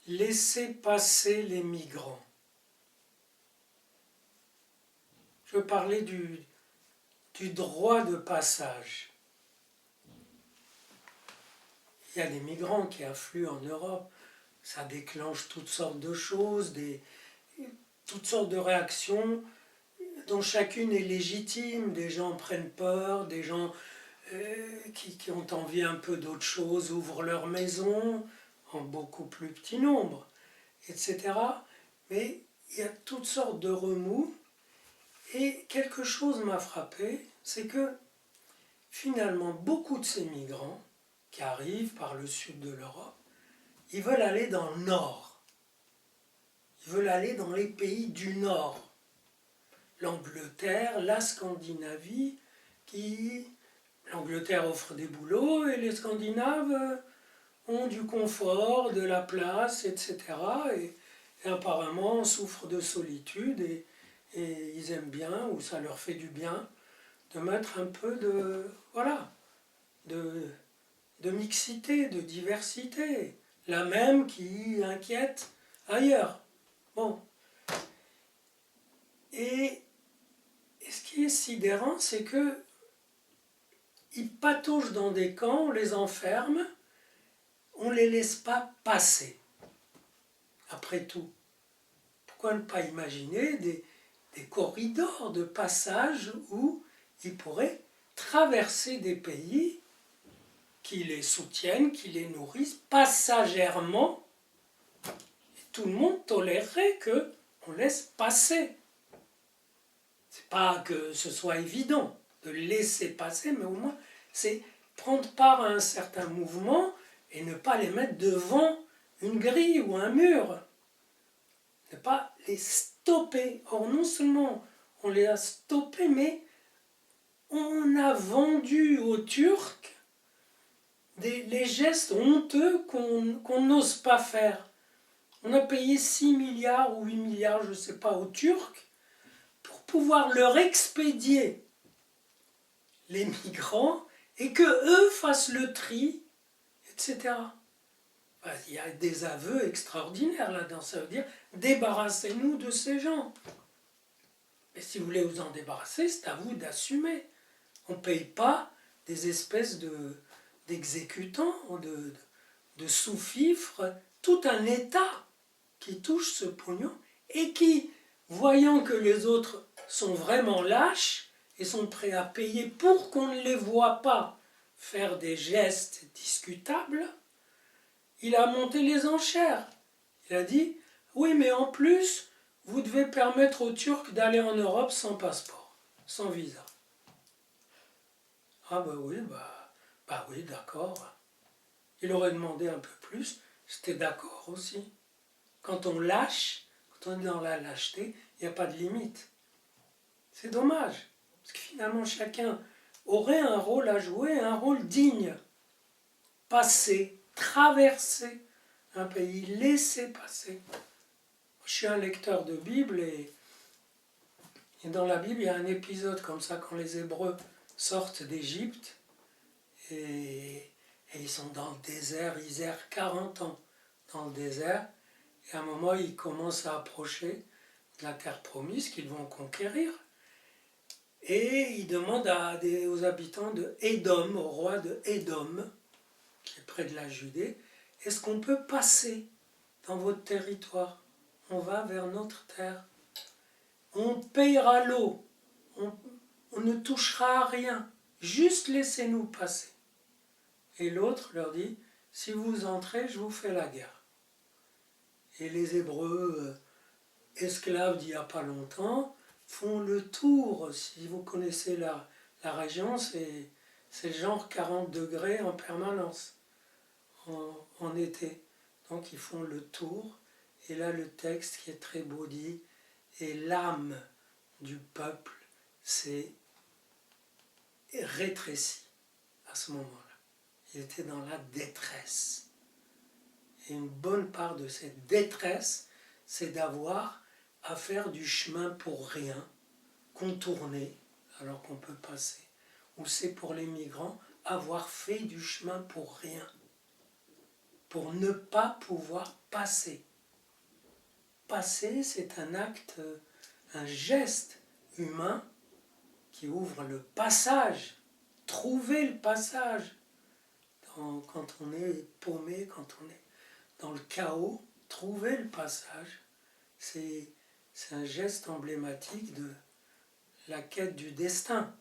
Laissez passer les migrants. Je parlais du droit de passage. Il y a des migrants qui affluent en Europe. Ça déclenche toutes sortes de choses, toutes sortes de réactions dont chacune est légitime. Des gens prennent peur, des gens qui ont envie un peu d'autre chose ouvrent leur maison en beaucoup plus petit nombre, etc. Mais il y a toutes sortes de remous. Et quelque chose m'a frappé, c'est que finalement beaucoup de ces migrants qui arrivent par le sud de l'Europe, ils veulent aller dans le nord. Ils veulent aller dans les pays du nord. L'Angleterre, la Scandinavie, l'Angleterre offre des boulots et les Scandinaves ont du confort, de la place, etc. Et apparemment souffrent de solitude et ils aiment bien, ou ça leur fait du bien, de mettre un peu de mixité, de diversité, la même qui inquiète ailleurs. Bon. Et ce qui est sidérant, c'est que ils pataugent dans des camps, on les enferme, on ne les laisse pas passer. Après tout, pourquoi ne pas imaginer des corridors de passage où ils pourraient traverser des pays qui les soutiennent, qui les nourrissent passagèrement. Et tout le monde tolérerait qu'on laisse passer. C'est pas que ce soit évident de laisser passer, mais au moins c'est prendre part à un certain mouvement et ne pas les mettre devant une grille ou un mur. Ne pas les stopper. Or non seulement on les a stoppés, mais on a vendu aux Turcs les gestes honteux qu'on n'ose pas faire. On a payé 6 milliards ou 8 milliards, je ne sais pas, aux Turcs pour pouvoir leur expédier les migrants et que eux fassent le tri, etc. Il y a des aveux extraordinaires là-dedans. Ça veut dire débarrassez-nous de ces gens. Mais si vous voulez vous en débarrasser, c'est à vous d'assumer. On ne paye pas des espèces d'exécutants, de sous-fifres, tout un État qui touche ce pognon et qui, voyant que les autres sont vraiment lâches et sont prêts à payer pour qu'on ne les voit pas faire des gestes discutables, il a monté les enchères. Il a dit, oui, mais en plus, vous devez permettre aux Turcs d'aller en Europe sans passeport, sans visa. Ah oui, oui, d'accord. Il aurait demandé un peu plus, j'étais d'accord aussi. Quand on lâche, quand on est dans la lâcheté, il n'y a pas de limite. C'est dommage, parce que finalement chacun aurait un rôle à jouer, un rôle digne. Passer, traverser un pays, laisser passer. Je suis un lecteur de Bible et dans la Bible, il y a un épisode comme ça quand les Hébreux sortent d'Égypte et ils sont dans le désert, ils errent 40 ans dans le désert et à un moment ils commencent à approcher de la terre promise qu'ils vont conquérir et ils demandent aux habitants de Édom, au roi de Édom, qui est près de la Judée, est-ce qu'on peut passer dans votre territoire? On va vers notre terre. On payera l'eau. On ne touchera à rien. Juste laissez-nous passer. Et l'autre leur dit, si vous entrez, je vous fais la guerre. Et les Hébreux, esclaves d'il n'y a pas longtemps, font le tour. Si vous connaissez la région, c'est genre 40 degrés en permanence en été. Donc ils font le tour. Et là, le texte qui est très beau dit, et l'âme du peuple s'est rétrécie à ce moment-là. Il était dans la détresse. Et une bonne part de cette détresse, c'est d'avoir à faire du chemin pour rien, contourner alors qu'on peut passer. Ou c'est pour les migrants avoir fait du chemin pour rien, pour ne pas pouvoir passer. Passer, c'est un acte, un geste humain qui ouvre le passage, trouver le passage. Quand on est paumé, quand on est dans le chaos, trouver le passage, c'est un geste emblématique de la quête du destin.